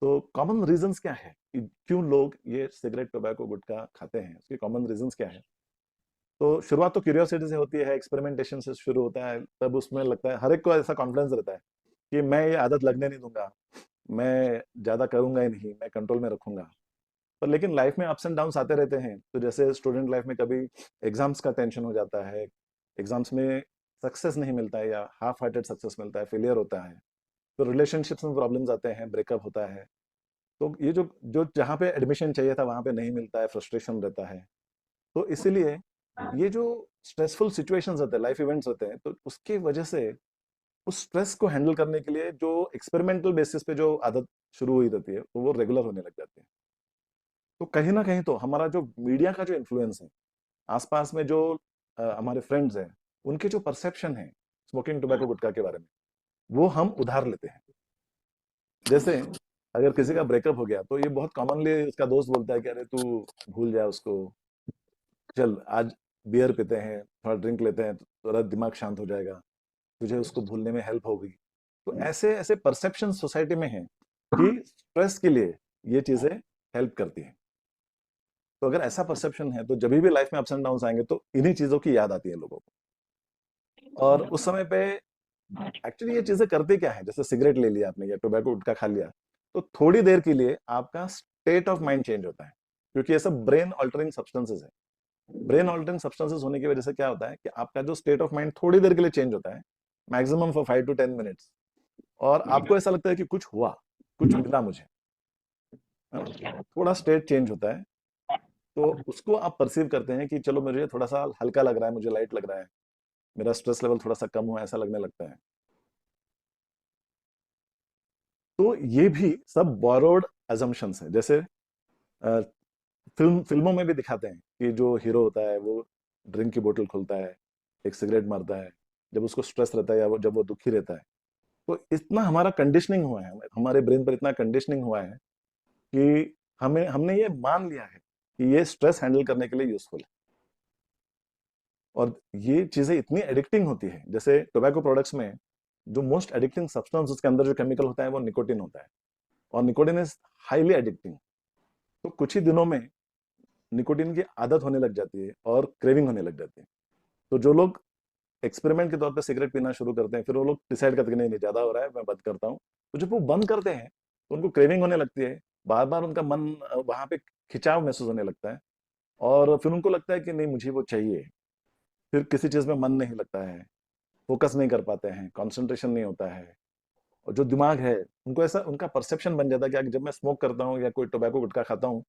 तो common reasons क्या है कि क्यों लोग ये सिगरेट, टोबैको, गुटखा खाते हैं? उसके कॉमन रीजंस क्या है? तो शुरुआत तो क्यूरियोसिटी से होती है, एक्सपेरिमेंटेशन से शुरू होता है। तब उसमें लगता है, हर एक को ऐसा कॉन्फिडेंस रहता है कि मैं ये आदत लगने नहीं दूंगा, मैं ज्यादा करूंगा ही नहीं, मैं कंट्रोल में रखूंगा। पर लेकिन लाइफ में अप्स एंड डाउन्स आते रहते हैं। तो जैसे स्टूडेंट लाइफ में कभी एग्जाम्स का टेंशन हो जाता है, एग्जाम्स में सक्सेस नहीं मिलता है या हाफ हार्टेड सक्सेस मिलता है, फेलियर होता है। तो रिलेशनशिप्स में प्रॉब्लम्स आते हैं, ब्रेकअप होता है। तो ये जो जो जहाँ पे एडमिशन चाहिए था वहां पे नहीं मिलता है, फ्रस्ट्रेशन रहता है। तो इसीलिए ये जो स्ट्रेसफुल सिचुएशंस होते हैं, लाइफ इवेंट्स होते हैं, तो उसके वजह से उस स्ट्रेस को हैंडल करने के लिए जो एक्सपेरिमेंटल बेसिस पे जो आदत शुरू हुई रहती है, तो वो रेगुलर होने लग जाती है। तो कहीं ना कहीं तो हमारा जो मीडिया का जो इन्फ्लुएंस है, आसपास में जो हमारे फ्रेंड्स हैं, उनके जो परसेप्शन है स्मोकिंग, टोबैको, गुटखा के बारे में, वो हम उधार लेते हैं। जैसे अगर किसी का ब्रेकअप हो गया तो ये बहुत कॉमनली उसका दोस्त बोलता है कि अरे तू भूल जा उसको, चल आज बियर पीते हैं, थोड़ा ड्रिंक लेते हैं तो थोड़ा दिमाग शांत हो जाएगा, तुझे उसको भूलने में हेल्प होगी। तो ऐसे ऐसे परसेप्शन सोसाइटी में है कि स्ट्रेस के लिए ये चीजें हेल्प करती हैं। तो अगर ऐसा परसेप्शन है तो जब भी लाइफ में अप्स एंड डाउन आएंगे तो इन्हीं चीजों की याद आती है लोगों को। और उस समय पे एक्चुअली ये चीजें करती क्या है, जैसे सिगरेट ले लिया आपने या टोबैको गुटखा खा लिया, तो थोड़ी देर के लिए आपका स्टेट ऑफ माइंड चेंज होता है, क्योंकि ये सब ब्रेन ऑल्टरिंग सब्सटेंसेस है। ब्रेन ऑल्टरिंग सब्सटेंसेस होने की वजह से क्या होता है कि आपका जो स्टेट ऑफ माइंड थोड़ी देर के लिए चेंज होता है, मैक्सिमम फॉर 5 to 10 मिनट्स। और आपको ऐसा लगता है कि कुछ हुआ, कुछ मिला मुझे, है ना? थोड़ा स्टेट चेंज होता है। तो उसको आप परसीव करते हैं कि चलो मुझे थोड़ा सा हल्का लग रहा है, मुझे लाइट लग रहा है, मेरा स्ट्रेस लेवल थोड़ा सा कम हुआ, ऐसा लगने लगता है। तो ये भी सब बोरोड अजम्पशंस है। जैसे फिल्मों में भी दिखाते हैं कि जो हीरो होता है वो ड्रिंक की बोतल खोलता है, एक सिगरेट मारता है जब उसको स्ट्रेस रहता है या जब वो दुखी रहता है। तो इतना हमारा कंडीशनिंग हुआ है, हमारे ब्रेन पर इतना कंडीशनिंग हुआ है कि हमें हमने ये मान लिया है कि ये स्ट्रेस हैंडल करने के लिए यूजफुल है। और ये चीजें इतनी एडिक्टिंग होती है, जैसे टोबैको प्रोडक्ट्स में जो मोस्ट एडिक्टिंग सब्सटेंस उसके अंदर जो केमिकल होता है वो निकोटिन होता है। और निकोटिन इज हाईली एडिक्टिंग। तो कुछ ही दिनों में निकोटिन की आदत होने लग जाती है और क्रेविंग होने लग जाती है। तो जो लोग एक्सपेरिमेंट के तौर पे सिगरेट पीना शुरू करते हैं, फिर वो लोग डिसाइड करते हैं कि नहीं नहीं ज्यादा हो रहा है, मैं बंद करता हूँ। तो जब वो बंद करते हैं तो उनको क्रेविंग होने लगती है, बार बार उनका मन वहां पे खिंचाव महसूस होने लगता है। और फिर उनको लगता है कि नहीं मुझे वो चाहिए। फिर किसी चीज में मन नहीं लगता है, फोकस नहीं कर पाते हैं, कंसंट्रेशन नहीं होता है। और जो दिमाग है, उनको ऐसा उनका परसेप्शन बन जाता है कि जब मैं स्मोक करता हूँ या कोई टोबैको गुटखा खाता हूँ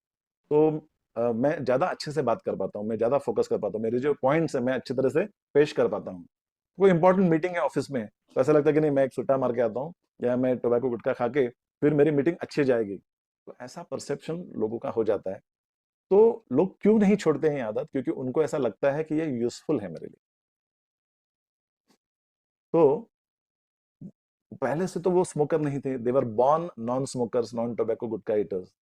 तो मैं ज्यादा अच्छे से बात कर पाता हूँ, मैं ज्यादा फोकस कर पाता हूँ, मेरे जो पॉइंट्स है मैं अच्छी तरह से पेश कर पाता हूँ। कोई इंपॉर्टेंट मीटिंग है ऑफिस में तो ऐसा लगता है कि नहीं मैं एक सुट्टा मार के आता हूँ या मैं टोबैको गुटखा खा के फिर मेरी मीटिंग अच्छी जाएगी। तो ऐसा परसेप्शन लोगों का हो जाता है। तो लोग क्यों नहीं छोड़ते हैं ये आदत? क्योंकि उनको ऐसा लगता है कि ये यूजफुल है मेरे लिए। तो पहले से तो वो स्मोकर नहीं थे, they were born non smokers, non tobacco gutkha eaters.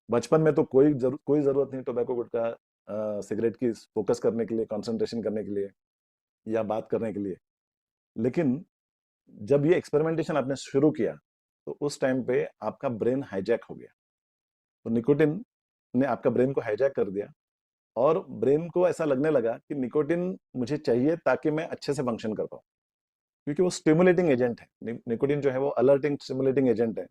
बचपन में तो कोई जरूरत नहीं टोबैको गुटखा सिगरेट की फोकस करने के लिए, कंसंट्रेशन करने के लिए या बात करने के लिए। लेकिन जब ये एक्सपेरिमेंटेशन आपने शुरू किया तो उस टाइम पे आपका ब्रेन हाईजैक हो गया। तो निकोटिन ने आपका ब्रेन को हाईजैक कर दिया और ब्रेन को ऐसा लगने लगा कि निकोटिन मुझे चाहिए ताकि मैं अच्छे से फंक्शन कर पाऊँ, क्योंकि वो स्टिमुलेटिंग एजेंट है। निकोटिन जो है वो अलर्टिंग स्टिमुलेटिंग एजेंट है।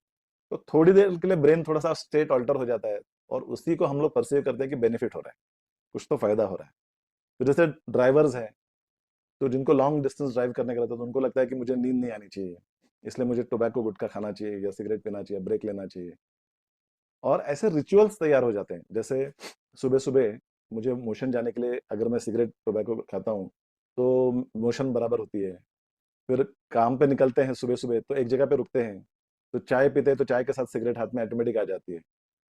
तो थोड़ी देर के लिए ब्रेन थोड़ा सा स्टेट ऑल्टर हो जाता है और उसी को हम लोग परसीव करते हैं कि बेनिफिट हो रहा है, कुछ तो फायदा हो रहा है। तो जैसे ड्राइवर्स हैं, तो जिनको लॉन्ग डिस्टेंस ड्राइव करने का रहता है तो उनको लगता है कि मुझे नींद नहीं आनी चाहिए, इसलिए मुझे टोबैको गुटखा खाना चाहिए या सिगरेट पीना चाहिए, ब्रेक लेना चाहिए। और ऐसे रिचुअल्स तैयार हो जाते हैं। जैसे सुबह सुबह मुझे मोशन जाने के लिए अगर मैं सिगरेट टोबैको खाता हूँ तो मोशन बराबर होती है। फिर काम पे निकलते हैं सुबह सुबह तो एक जगह पे रुकते हैं, तो चाय पीते हैं तो चाय के साथ सिगरेट हाथ में ऑटोमेटिक आ जाती है।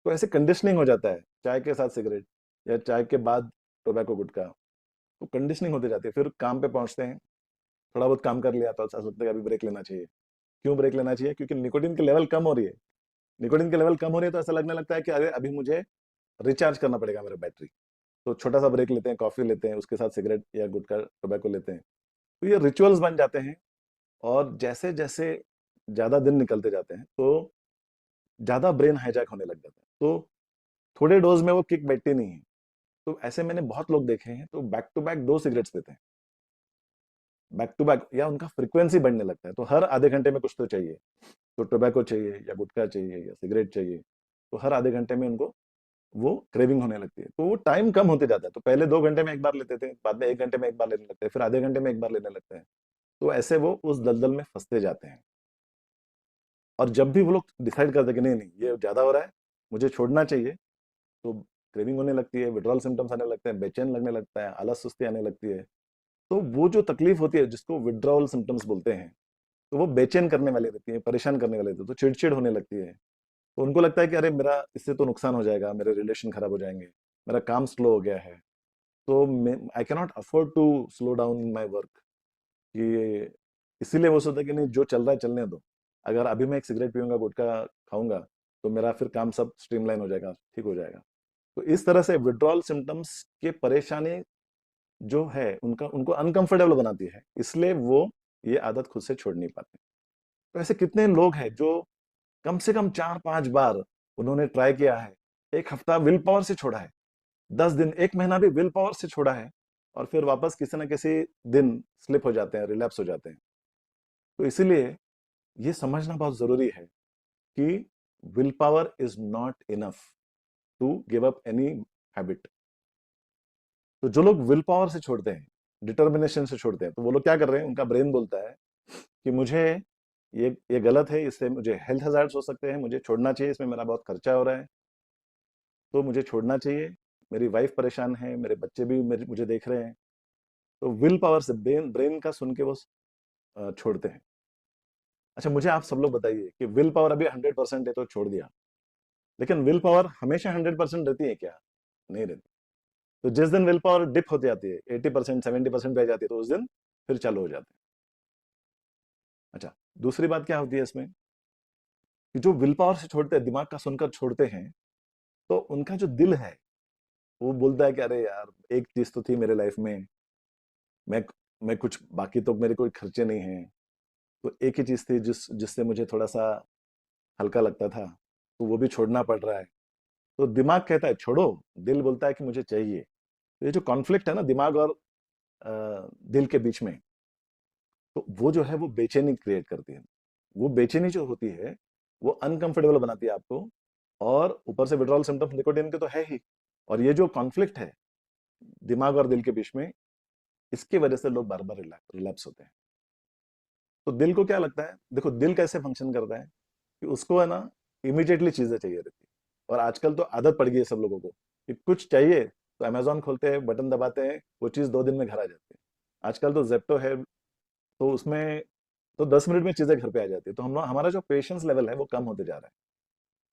तो ऐसे कंडीशनिंग हो जाता है, चाय के साथ सिगरेट या चाय के बाद टोबैको गुटखा। तो कंडीशनिंग होती जाती है। फिर काम पे पहुंचते हैं, थोड़ा बहुत काम कर लिया तो ऐसा लगता है कि अभी ब्रेक लेना चाहिए। क्यों ब्रेक लेना चाहिए? क्योंकि निकोटिन की लेवल कम हो रही है। निकोटिन की लेवल कम हो रही है तो ऐसा लगने लगता है कि अरे अभी मुझे रिचार्ज करना पड़ेगा मेरा बैटरी। तो छोटा सा ब्रेक लेते हैं, कॉफी लेते हैं, उसके साथ सिगरेट या गुटखा टोबैको लेते हैं। तो ये रिचुअल्स बन जाते हैं। और जैसे जैसे ज्यादा दिन निकलते जाते हैं तो ज्यादा ब्रेन हाईजैक होने लग जाता है, तो थोड़े डोज में वो किक बैठती नहीं है। तो ऐसे मैंने बहुत लोग देखे हैं, तो बैक टू बैक 2 सिगरेट्स देते हैं, बैक टू बैक, या उनका फ्रीक्वेंसी बढ़ने लगता है, तो हर आधे घंटे में कुछ तो चाहिए, तो टोबैको चाहिए या गुटखा चाहिए या सिगरेट चाहिए, तो हर आधे घंटे में उनको वो क्रेविंग होने लगती है, तो वो टाइम कम होते जाता है। तो पहले 2 घंटे में एक बार लेते थे, बाद में 1 घंटे में एक बार लेने लगते हैं, फिर आधे घंटे में एक बार लेने लगते हैं। तो ऐसे वो उस दलदल में फंसते जाते हैं। और जब भी वो लोग डिसाइड करते हैं कि नहीं नहीं ये ज्यादा हो रहा है, मुझे छोड़ना चाहिए, तो क्रेविंग होने लगती है, विड्रॉल सिम्टम्स आने लगते हैं, बेचैन लगने लगता है, आलस सुस्ती आने लगती है। तो वो जो तकलीफ होती है जिसको विड्रॉल सिम्टम्स बोलते हैं, तो वो बेचैन करने वाली रहती है, परेशान करने वाली रहती है, तो चिड़चिड़ होने लगती है। तो उनको लगता है कि अरे मेरा इससे तो नुकसान हो जाएगा, मेरे रिलेशन खराब हो जाएंगे, मेरा काम स्लो हो गया है, तो I cannot afford to slow down in my work, कि इसीलिए वो सोचता है कि नहीं जो चल रहा है चलने दो, अगर अभी मैं एक सिगरेट पीऊंगा, गुटखा खाऊंगा, तो मेरा फिर काम सब स्ट्रीमलाइन हो जाएगा, ठीक हो जाएगा। तो इस तरह से विड्रॉल सिम्टम्स के परेशानी जो है उनका उनको अनकंफर्टेबल बनाती है, इसलिए वो ये आदत खुद से छोड़ नहीं पाते। तो ऐसे कितने लोग हैं जो कम से कम 4-5 बार उन्होंने ट्राई किया है, एक हफ्ता विल पावर से छोड़ा है, 10 दिन, 1 महीना भी विल पावर से छोड़ा है, और फिर वापस किसी न किसी दिन स्लिप हो जाते हैं, रिलैप्स हो जाते हैं। तो इसीलिए ये समझना बहुत जरूरी है कि will power is not enough to give up any habit. तो जो लोग विल पावर से छोड़ते हैं, डिटर्मिनेशन से छोड़ते हैं, तो वो लोग क्या कर रहे हैं, उनका ब्रेन बोलता है कि मुझे ये गलत है, इससे मुझे हेल्थ हजार्ड्स हो सकते हैं, मुझे छोड़ना चाहिए, इसमें मेरा बहुत खर्चा हो रहा है, तो मुझे छोड़ना चाहिए, मेरी वाइफ परेशान है, मेरे बच्चे भी मुझे देख रहे हैं। तो विल पावर से ब्रेन ब्रेन का सुन के वो छोड़ते हैं। अच्छा, मुझे आप सब लोग बताइए कि विल पावर अभी 100% है तो छोड़ दिया, लेकिन विल पावर हमेशा 100% रहती है क्या? नहीं रहती। तो जिस दिन विल पावर डिप होती जाती है, 80% 70% पे जाती है, तो उस दिन फिर चालू हो जाते हैं। अच्छा, दूसरी बात क्या होती है इसमें, कि जो विल पावर से छोड़ते हैं, दिमाग का सुनकर छोड़ते हैं, तो उनका जो दिल है वो बोलता है कि अरे यार, एक चीज तो थी मेरे लाइफ में, मैं मैं कुछ, बाकी तो मेरे कोई खर्चे नहीं हैं, तो एक ही चीज थी जिससे मुझे थोड़ा सा हल्का लगता था, तो वो भी छोड़ना पड़ रहा है। तो दिमाग कहता है छोड़ो, दिल बोलता है कि मुझे चाहिए। तो ये जो कॉन्फ्लिक्ट है ना दिमाग और दिल के बीच में, तो वो जो है वो बेचैनी क्रिएट करती है। वो बेचैनी जो होती है वो अनकंफर्टेबल बनाती है आपको, और ऊपर से विड्रॉल सिम्टम्स निकोटीन के तो है ही, और ये जो कॉन्फ्लिक्ट है दिमाग और दिल के बीच में, इसकी वजह से लोग बार बार रिलैप्स होते हैं। तो दिल को क्या लगता है, देखो दिल कैसे फंक्शन करता है, कि उसको है ना इमीडिएटली चीजें चाहिए रहती है। और आजकल तो आदत पड़ गई है सब लोगों को कि कुछ चाहिए तो अमेजोन खोलते हैं, बटन दबाते हैं, वो चीज 2 दिन में घर आ जाती है। आजकल तो जेप्टो है, तो उसमें तो 10 मिनट में चीजें घर पे आ जाती है। तो हम हमारा जो पेशेंस लेवल है वो कम होते जा रहा है,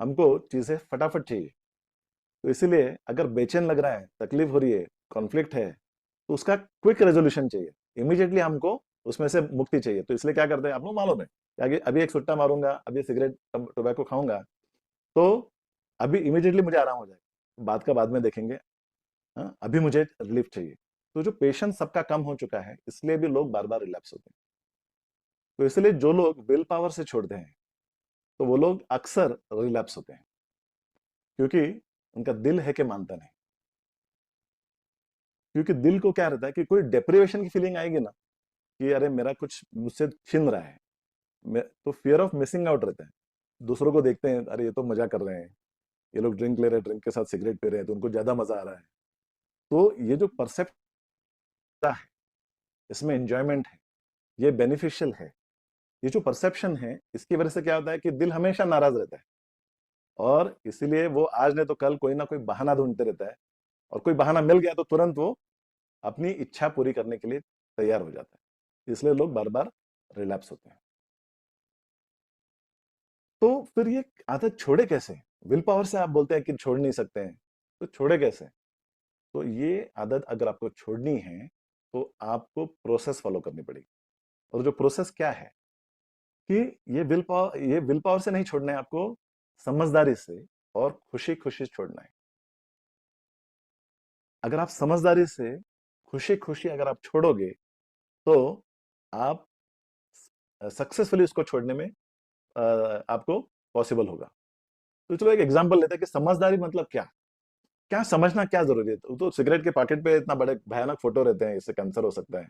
हमको चीजें फटाफट चाहिए। तो इसीलिए अगर बेचैन लग रहा है, तकलीफ हो रही है, कॉन्फ्लिक्ट है, तो उसका क्विक रेजोल्यूशन चाहिए, इमीडिएटली हमको उसमें से मुक्ति चाहिए। तो इसलिए क्या करते हैं, आपको मालूम है कि आगे अभी एक सुट्टा मारूंगा, अभी सिगरेट टोबैको खाऊंगा, तो अभी इमीडिएटली मुझे आराम हो जाएगा, बात का बाद में देखेंगे, हाँ अभी मुझे रिलीफ चाहिए। तो जो पेशेंस सबका कम हो चुका है, इसलिए भी लोग बार बार रिलैप्स होते हैं। तो इसलिए जो लोग विल पावर से छोड़ते हैं, तो वो लोग अक्सर रिलैप्स होते हैं, क्योंकि उनका दिल है कि मानता नहीं। क्योंकि दिल को क्या रहता है कि कोई डेप्रिवेशन की फीलिंग आएगी ना, कि अरे मेरा कुछ मुझसे छिन रहा है, तो फियर ऑफ मिसिंग आउट रहता है। दूसरों को देखते हैं, अरे ये तो मजा कर रहे हैं, ये लोग ड्रिंक ले रहे हैं, ड्रिंक के साथ सिगरेट पी रहे हैं, तो उनको ज्यादा मजा आ रहा है। तो ये जो परसेप्ट है, इसमें एंजॉयमेंट है, ये बेनिफिशियल है, ये जो परसेप्शन है, इसकी वजह से क्या होता है कि दिल हमेशा नाराज रहता है, और इसीलिए वो आज नहीं तो कल कोई ना कोई बहाना ढूंढते रहता है, और कोई बहाना मिल गया तो तुरंत वो अपनी इच्छा पूरी करने के लिए तैयार हो जाता है। इसलिए लोग बार बार रिलैप्स होते हैं। तो फिर ये आदत छोड़े कैसे? विल पावर से आप बोलते हैं कि छोड़ नहीं सकते हैं, तो छोड़े कैसे? तो ये आदत अगर आपको छोड़नी है, तो आपको प्रोसेस फॉलो करनी पड़ेगी। और जो प्रोसेस क्या है, कि ये विल पावर से नहीं छोड़ना है आपको, समझदारी से और खुशी खुशी छोड़ना है। अगर आप समझदारी से खुशी खुशी अगर आप छोड़ोगे, तो आप सक्सेसफुली उसको छोड़ने में आपको पॉसिबल होगा। तो चलो एक एग्जांपल लेते हैं कि समझदारी मतलब क्या, क्या समझना क्या जरूरी है। तो सिगरेट के पैकेट पे इतना बड़े भयानक फोटो रहते हैं, इससे कैंसर हो सकता है,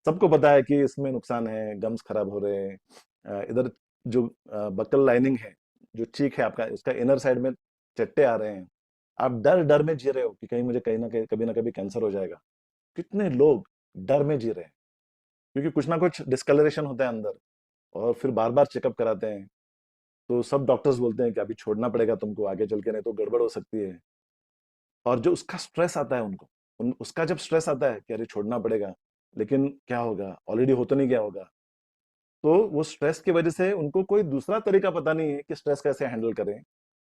सबको पता है कि इसमें नुकसान है, गम्स खराब हो रहे हैं। इधर जो बकल लाइनिंग है, जो चीक है आपका, उसका इनर साइड में चट्टे आ रहे हैं। आप डर डर में जी रहे हो कि कहीं मुझे कहीं ना कभी कैंसर हो जाएगा। कितने लोग डर में जी रहे हैं, क्योंकि कुछ ना कुछ डिस्कलरेशन होता है अंदर, और फिर बार बार चेकअप कराते हैं। तो सब डॉक्टर्स बोलते हैं कि अभी छोड़ना पड़ेगा तुमको आगे चल के, नहीं तो गड़बड़ हो सकती है। और जो उसका स्ट्रेस आता है उनको, उसका जब स्ट्रेस आता है कि अरे छोड़ना पड़ेगा, लेकिन क्या होगा, ऑलरेडी हो तो नहीं गया होगा। तो वो स्ट्रेस की वजह से उनको कोई दूसरा तरीका पता नहीं है कि स्ट्रेस कैसे हैंडल करें,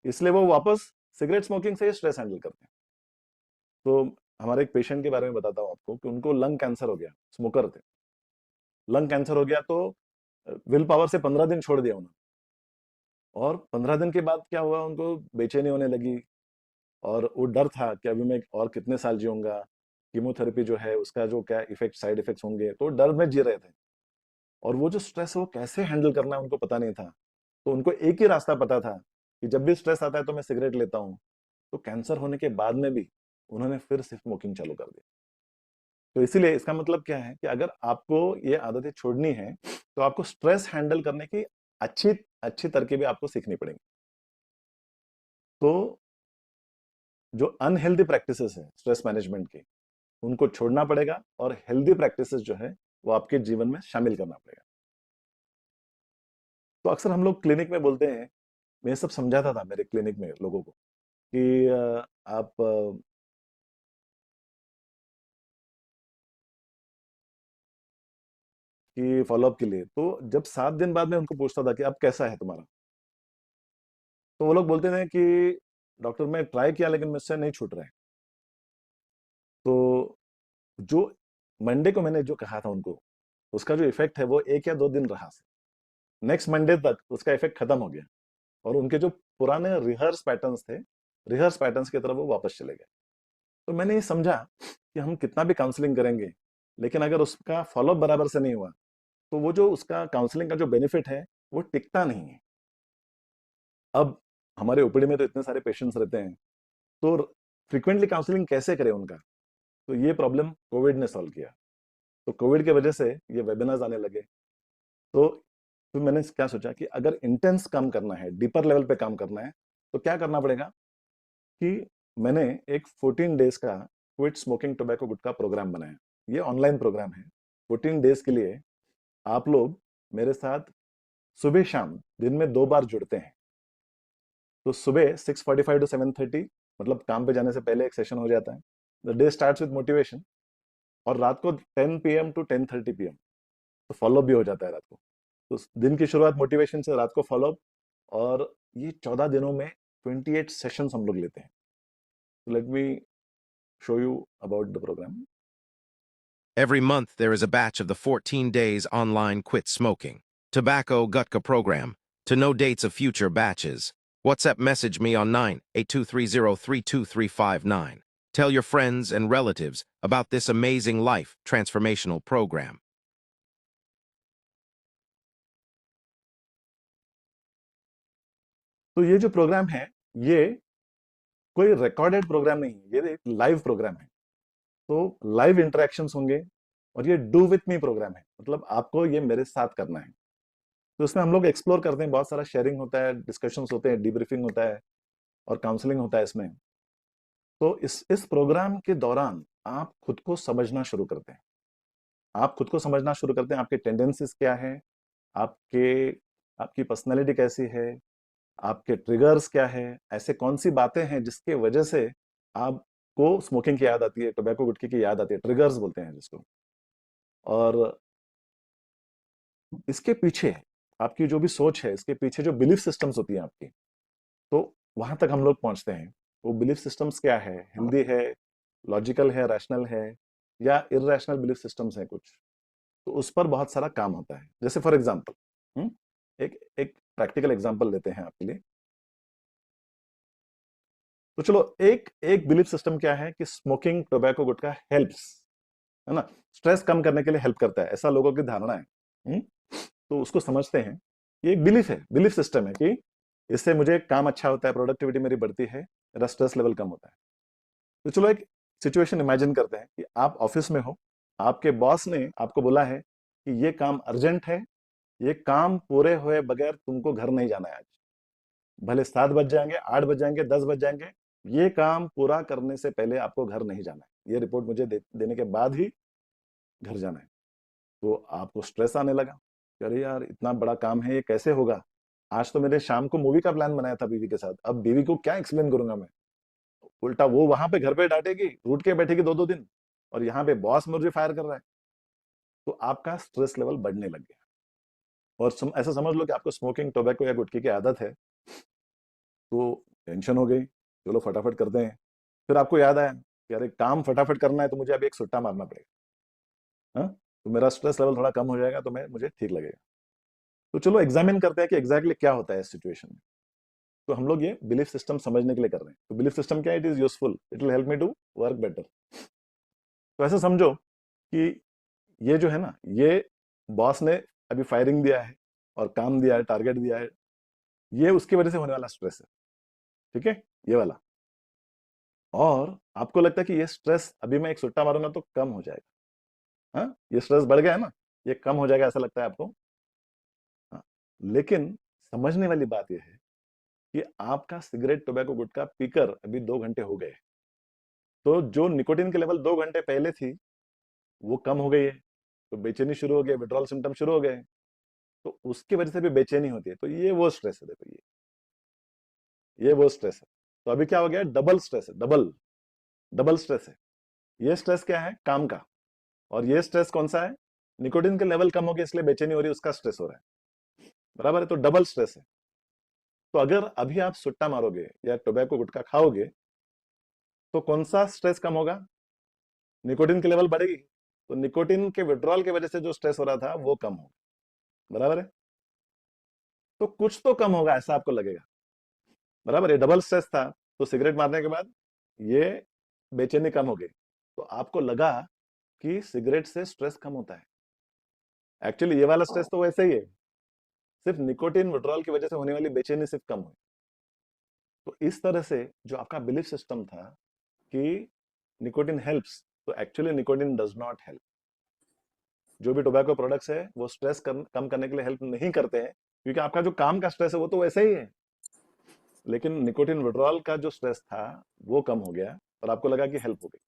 इसलिए वो वापस सिगरेट स्मोकिंग से स्ट्रेस हैंडल करते हैं। तो हमारे एक पेशेंट के बारे में बताता हूँ आपको कि उनको लंग कैंसर हो गया, स्मोकर थे। लंग कैंसर हो गया तो विल पावर से 15 दिन छोड़ दिया उन्होंने। और 15 दिन के बाद क्या हुआ, उनको बेचैनी होने लगी, और वो डर था कि अभी मैं और कितने साल जीऊंगा, कीमोथेरेपी जो है उसका जो क्या इफेक्ट, साइड इफेक्ट्स होंगे, तो डर में जी रहे थे। और वो जो स्ट्रेस है वो कैसे हैंडल करना है उनको पता नहीं था। तो उनको एक ही रास्ता पता था कि जब भी स्ट्रेस आता है तो मैं सिगरेट लेता हूँ। तो कैंसर होने के बाद में भी उन्होंने फिर से स्मोकिंग चालू कर दी। तो इसीलिए इसका मतलब क्या है कि अगर आपको ये आदतें छोड़नी है, तो आपको स्ट्रेस हैंडल करने की अच्छी अच्छी तरकीबें आपको सीखनी पड़ेंगी। तो जो अनहेल्दी प्रैक्टिसेस है स्ट्रेस मैनेजमेंट की, उनको छोड़ना पड़ेगा, और हेल्दी प्रैक्टिसेस जो है वो आपके जीवन में शामिल करना पड़ेगा। तो अक्सर हम लोग क्लिनिक में बोलते हैं, मैं ये सब समझाता था मेरे क्लिनिक में लोगों को कि आप कि फॉलोअप के लिए, तो जब 7 दिन बाद में उनको पूछता था कि अब कैसा है तुम्हारा, तो वो लोग बोलते थे कि डॉक्टर मैं ट्राई किया लेकिन मुझसे नहीं छूट रहा है। तो जो मंडे को मैंने जो कहा था उनको, उसका जो इफेक्ट है वो 1 या 2 दिन रहा। नेक्स्ट मंडे तक उसका इफेक्ट खत्म हो गया, और उनके जो पुराने रिहर्स पैटर्न्स थे, रिहर्स पैटर्न्स की तरफ वो वापस चले गए। तो मैंने ये समझा कि हम कितना भी काउंसलिंग करेंगे, लेकिन अगर उसका फॉलोअप बराबर से नहीं हुआ, तो वो जो उसका काउंसलिंग का जो बेनिफिट है वो टिकता नहीं है। अब हमारे ओपीडी में तो इतने सारे पेशेंट्स रहते हैं, तो फ्रीक्वेंटली काउंसलिंग कैसे करें उनका, तो ये प्रॉब्लम कोविड ने सॉल्व किया। तो कोविड की वजह से ये वेबिनार्स आने लगे। तो फिर मैंने क्या सोचा कि अगर इंटेंस काम करना है, डीपर लेवल पे काम करना है, तो क्या करना पड़ेगा कि मैंने एक 14 डेज का क्विट स्मोकिंग टोबैको गुटखा प्रोग्राम बनाया। ये ऑनलाइन प्रोग्राम है। 14 डेज के लिए आप लोग मेरे साथ सुबह शाम दिन में 2 बार जुड़ते हैं। तो सुबह 6:45 to 7:30, मतलब काम पे जाने से पहले एक सेशन हो जाता है। The day starts with motivation, और रात को 10 PM to 10:30 PM तो फॉलोअप भी हो जाता है रात को। तो दिन की शुरुआत मोटिवेशन से, रात को फॉलोअप, और ये 14 दिनों में 28 सेशंस हम लोग लेते हैं। Let me show you about the program. Every month, there is a batch of the 14 Days Online Quit Smoking Tobacco Gutka program. To know dates of future batches, WhatsApp message me on 982303239. Tell your friends and relatives about this amazing life transformational program. तो ये जो programme है, ये कोई recorded program नहीं है, ये एक लाइव प्रोग्राम है। तो लाइव इंटरेक्शंस होंगे, और ये डू विथ मी प्रोग्राम है, मतलब आपको ये मेरे साथ करना है। तो इसमें हम लोग एक्सप्लोर करते हैं, बहुत सारा शेयरिंग होता है, डिस्कशंस होते हैं, डीब्रीफिंग होता है, और काउंसलिंग होता है इसमें। तो इस प्रोग्राम के दौरान आप खुद को समझना शुरू करते हैं। आप खुद को समझना शुरू करते हैं, आपके टेंडेंसीज क्या है, आपके आपकी पर्सनैलिटी कैसी है, आपके ट्रिगर्स क्या है, ऐसे कौन सी बातें हैं जिसके वजह से आपको स्मोकिंग की याद आती है, टोबैको गुटखे की याद आती है, ट्रिगर्स बोलते हैं जिसको। और इसके पीछे आपकी जो भी सोच है, इसके पीछे जो बिलीफ सिस्टम्स होती हैं आपकी, तो वहां तक हम लोग पहुंचते हैं। वो बिलीफ सिस्टम्स क्या है, हेल्दी है, लॉजिकल है, रैशनल है, या इरेशनल बिलीफ सिस्टम्स हैं कुछ, तो उस पर बहुत सारा काम होता है। जैसे फॉर एग्जाम्पल, एक एक प्रैक्टिकल एग्जाम्पल लेते हैं आपके लिए। तो चलो, एक एक बिलीफ सिस्टम क्या है कि स्मोकिंग टोबैको गुटखा हेल्प्स, है ना, स्ट्रेस कम करने के लिए हेल्प करता है, ऐसा लोगों की धारणा है। तो उसको समझते हैं। ये एक बिलीफ है, बिलीफ सिस्टम है कि इससे मुझे काम अच्छा होता है, प्रोडक्टिविटी मेरी बढ़ती है, मेरा स्ट्रेस लेवल कम होता है। तो चलो एक सिचुएशन इमेजिन करते हैं कि आप ऑफिस में हो, आपके बॉस ने आपको बोला है कि ये काम अर्जेंट है, ये काम पूरे हुए बगैर तुमको घर नहीं जाना है आज। भले 7 बज जाएंगे, 8 बज जाएंगे, 10 बज जाएंगे, ये काम पूरा करने से पहले आपको घर नहीं जाना है, ये रिपोर्ट मुझे देने के बाद ही घर जाना है। तो आपको स्ट्रेस आने लगा कि अरे यार इतना बड़ा काम है, ये कैसे होगा। आज तो मेरे शाम को मूवी का प्लान बनाया था बीवी के साथ, अब बीवी को क्या एक्सप्लेन करूंगा मैं। उल्टा वो वहां पे घर पे डांटेगी, रूठ के बैठेगी 2-2 दिन, और यहाँ पे बॉस मुझे फायर कर रहा है। तो आपका स्ट्रेस लेवल बढ़ने लग गया। और ऐसा समझ लो कि आपको स्मोकिंग, टोबैको या गुटखे की आदत है, तो टेंशन हो गई, चलो फटाफट करते हैं। फिर आपको याद आया कि अरे काम फटाफट करना है, तो मुझे अभी एक सुट्टा मारना पड़ेगा। हाँ, तो मेरा स्ट्रेस लेवल थोड़ा कम हो जाएगा, तो मुझे ठीक लगेगा। तो चलो एग्जामिन करते हैं कि एग्जैक्टली क्या होता है इस सिचुएशन में। तो हम लोग ये बिलीफ सिस्टम समझने के लिए कर रहे हैं। तो बिलीफ सिस्टम क्या है? It is useful, it will help me to work better. तो ऐसे समझो कि ये जो है ना, ये बॉस ने अभी फायरिंग दिया है और काम दिया है, टारगेट दिया है, ये उसकी वजह से होने वाला स्ट्रेस है, ठीक है, ये वाला। और आपको लगता है कि ये स्ट्रेस अभी मैं एक सुट्टा मारूंगा तो कम हो जाएगा। हाँ, ये स्ट्रेस बढ़ गया है ना, ये कम हो जाएगा, ऐसा लगता है आपको। हाँ, लेकिन समझने वाली बात यह है कि आपका सिगरेट, टोबैको, गुटखा पीकर अभी 2 घंटे हो गए, तो जो निकोटीन के लेवल 2 घंटे पहले थी वो कम हो गई है, तो बेचैनी शुरू हो गई, विड्रॉल सिम्टम शुरू हो गए, तो उसकी वजह से भी बेचैनी होती है। तो ये वो स्ट्रेस है, देखो ये वो स्ट्रेस है। तो अभी क्या हो गया? डबल स्ट्रेस है, डबल डबल स्ट्रेस है। ये स्ट्रेस क्या है? काम का। और ये स्ट्रेस कौन सा है? निकोटीन के लेवल कम हो गए इसलिए बेचैनी हो रही है, उसका स्ट्रेस हो रहा है, बराबर है। तो डबल स्ट्रेस है। तो अगर अभी आप सुट्टा मारोगे या टोबैको गुटखा खाओगे, तो कौन सा स्ट्रेस कम होगा? निकोटीन की लेवल बढ़ेगी, तो निकोटीन के विड्रॉल की वजह से जो स्ट्रेस हो रहा था वो कम होगा, बराबर है। तो कुछ तो कम होगा, ऐसा आपको लगेगा, बराबर। ये डबल स्ट्रेस था, तो सिगरेट मारने के बाद ये बेचैनी कम हो गई, तो आपको लगा कि सिगरेट से स्ट्रेस कम होता है। एक्चुअली ये वाला स्ट्रेस तो वैसे ही है, सिर्फ निकोटीन विड्रॉल की वजह से होने वाली बेचैनी सिर्फ कम हुई। तो इस तरह से जो आपका बिलीफ सिस्टम था कि निकोटीन हेल्प्स, तो actually nicotine does not help. जो भी टोबैको प्रोडक्ट्स है वो स्ट्रेस कम करने के लिए हेल्प नहीं करते हैं, क्योंकि आपका जो काम का स्ट्रेस है वो तो वैसे ही है। लेकिन निकोटीन विड्रॉल का जो स्ट्रेस था वो कम हो गया और आपको लगा कि हेल्प हो गई।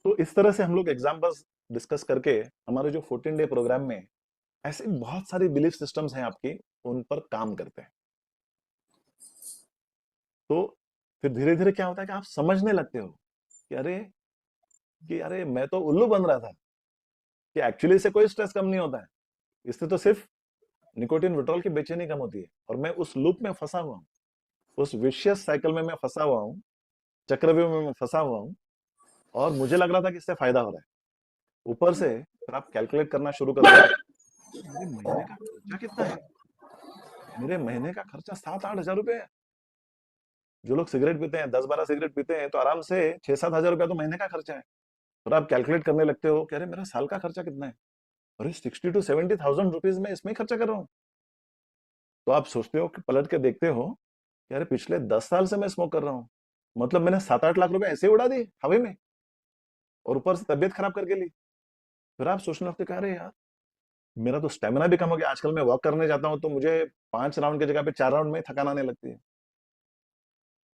तो इस तरह से हम लोग एग्जाम्पल्स डिस्कस करके हमारे जो 14 डे प्रोग्राम में ऐसे बहुत सारी बिलीफ सिस्टम्स हैं आपकी, उन पर काम करते हैं। तो फिर धीरे धीरे क्या होता है कि आप समझने लगते हो कि अरे मैं तो उल्लू बन रहा था, कि एक्चुअली से कोई स्ट्रेस कम नहीं होता है, इससे तो सिर्फ निकोटीन विड्रॉल की बेचैनी कम होती है, और मैं उस लूप में फंसा हुआ हूँ, उस विशियस साइकिल में मैं फंसा हुआ हूँ, चक्रव्यूह में मैं फंसा हुआ हूँ, और मुझे लग रहा था कि इससे फायदा हो रहा है। ऊपर से फिर आप कैलकुलेट करना शुरू कर दो, मेरे महीने का खर्चा कितना है। मेरे महीने का खर्चा 7-8 हजार रुपए है। जो लोग सिगरेट पीते हैं, 10-12 सिगरेट पीते हैं, तो आराम से 6-7 हजार रुपया तो महीने का खर्चा है। और आप कैलकुलेट करने लगते हो कि अरे मेरा साल का खर्चा कितना है, अरे 60 to 70 थाउजेंड रुपीज में इसमें खर्चा कर रहा हूँ। तो आप सोचते हो कि पलट के देखते हो कि अरे पिछले 10 साल से मैं स्मोक कर रहा हूँ, मतलब मैंने 7-8 लाख रुपए ऐसे ही उड़ा दिए हवा में, और ऊपर से तबियत खराब करके ली। फिर आप सोचने लगते, अरे यार मेरा तो स्टेमिना भी कम हो गया, आजकल मैं वॉक करने जाता हूँ तो मुझे 5 राउंड की जगह पे 4 राउंड में थकान आने लगती है।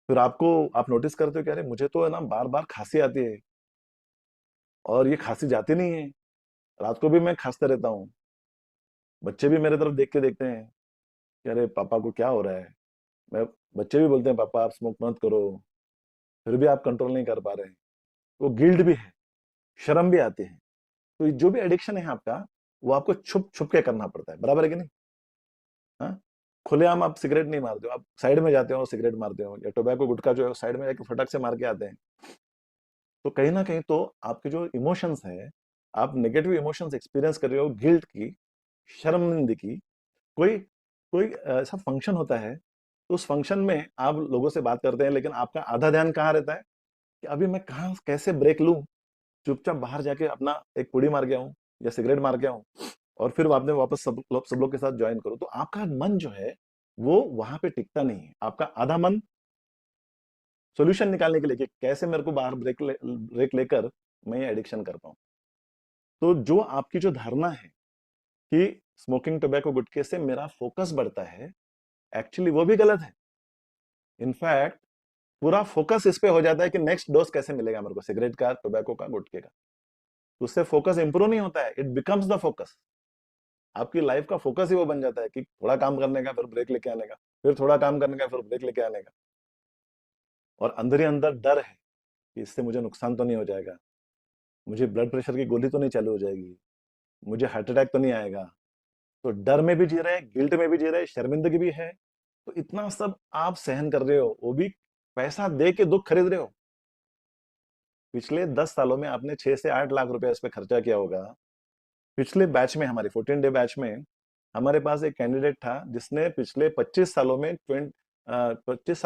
फिर आप नोटिस करते हो कि अरे मुझे तो है ना बार बार खांसी आती है, और ये खांसी जाती नहीं है, रात को भी मैं खांसते रहता हूँ। बच्चे भी मेरे तरफ देख के देखते हैं कि अरे पापा को क्या हो रहा है। मैं बच्चे भी बोलते हैं पापा आप स्मोक मत करो, फिर भी आप कंट्रोल नहीं कर पा रहे हैं। वो गिल्ट भी है, शर्म भी आती है। तो ये जो भी एडिक्शन है आपका, वो आपको छुप छुप के करना पड़ता है, बराबर है कि नहीं? हाँ, खुलेआम आप सिगरेट नहीं मारते हो, आप साइड में जाते हो सिगरेट मारते हो, या टोबैको गुटखा जो है साइड में जाके फटक से मार के आते हैं। तो कहीं ना कहीं तो आपके जो इमोशंस है, आप नेगेटिव इमोशंस एक्सपीरियंस कर रहे हो, गिल्ट की, शर्मिंदगी की। कोई कोई ऐसा फंक्शन होता है, तो उस फंक्शन में आप लोगों से बात करते हैं, लेकिन आपका आधा ध्यान कहाँ रहता है कि अभी मैं कहाँ कैसे ब्रेक लूं, चुपचाप बाहर जाके अपना एक पुड़ी मार के आऊं या सिगरेट मार के आऊं, और फिर आपने वापस सब लोग के साथ ज्वाइन करो। तो आपका मन जो है वो वहां पे टिकता नहीं है। आपका आधा मन सॉल्यूशन निकालने के लिए कि कैसे मेरे को बाहर ब्रेक लेकर मैं ये एडिक्शन कर पाऊं। तो जो आपकी जो धारणा है कि स्मोकिंग टोबैको गुटखे से मेरा फोकस बढ़ता है, एक्चुअली वो भी गलत है। इनफैक्ट पूरा फोकस इस पे हो जाता है कि नेक्स्ट डोज कैसे मिलेगा मेरे को, सिगरेट का, टोबैको का, गुटखे का। तो उससे फोकस इंप्रूव नहीं होता है, इट बिकम्स द फोकस। आपकी लाइफ का फोकस ही वो बन जाता है कि थोड़ा काम करने का, फिर ब्रेक लेके आने का, फिर थोड़ा काम करने का, फिर ब्रेक लेके आने का। और अंदर ही अंदर डर है कि इससे मुझे नुकसान तो नहीं हो जाएगा, मुझे ब्लड प्रेशर की गोली तो नहीं चालू हो जाएगी, मुझे हार्ट अटैक तो नहीं आएगा। तो डर में भी जी रहे हैं, गिल्ट में भी जी रहे हैं, शर्मिंदगी भी है। तो इतना सब आप सहन कर रहे हो, वो भी पैसा दे के दुख खरीद रहे हो। पिछले 10 सालों में आपने 6 से 8 लाख रुपया इस पे खर्चा किया होगा। पिछले बैच में, हमारे 14 डे बैच में, हमारे पास एक कैंडिडेट था जिसने पिछले 25 सालों में 50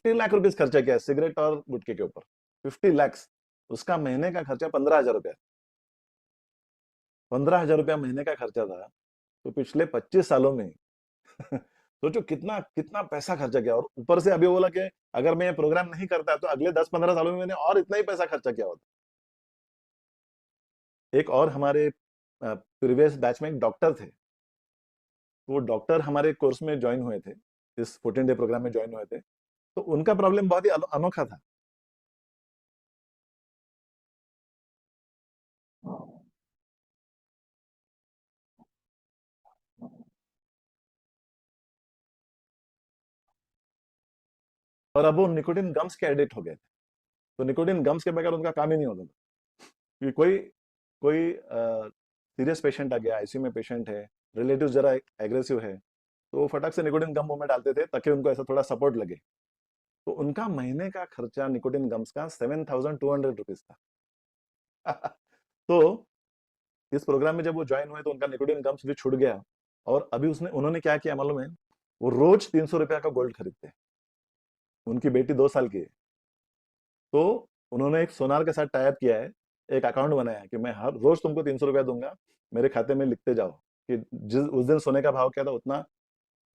लाख रुपीज खर्चा किया सिगरेट और गुटखे के ऊपर। 50 lakhs। उसका महीने का खर्चा 15,000 रुपया, 15,000 रुपया महीने का खर्चा था। तो पिछले 25 सालों में सोचो कितना कितना पैसा खर्चा किया। और ऊपर से अभी वो बोला कि अगर मैं ये प्रोग्राम नहीं करता तो अगले 10-15 सालों में मैंने और इतना ही पैसा खर्चा किया होता। एक और हमारे प्रीवियस बैच में एक डॉक्टर थे। वो डॉक्टर हमारे कोर्स में ज्वाइन हुए थे, इस 14 डे प्रोग्राम में ज्वाइन हुए थे। तो उनका प्रॉब्लम बहुत ही अनोखा था। और अब वो निकोटिन गम्स के एडिक्ट हो गए थे। तो निकोटिन गम्स के बगैर उनका काम ही नहीं होता था। कि कोई कोई सीरियस पेशेंट आ गया, आईसीयू में पेशेंट है, रिलेटिव जरा एग्रेसिव है, तो वो फटक से निकोटिन गम मुंह में डालते थे ताकि उनको ऐसा थोड़ा सपोर्ट लगे। तो उनका महीने का खर्चा निकोटिन गम्स का 7,200 रुपीज था। तो इस प्रोग्राम में जब वो ज्वाइन हुए तो उनका निकोटिन गम्स भी छूट गया। और अभी उसने उन्होंने क्या किया मालूम है? वो रोज 300 रुपया का गोल्ड खरीदते हैं। उनकी बेटी 2 साल की है। तो उन्होंने एक सोनार के साथ टाइप किया है, एक अकाउंट बनाया है कि मैं हर रोज तुमको 300 रुपया दूंगा, मेरे खाते में लिखते जाओ कि जिस उस दिन सोने का भाव क्या था उतना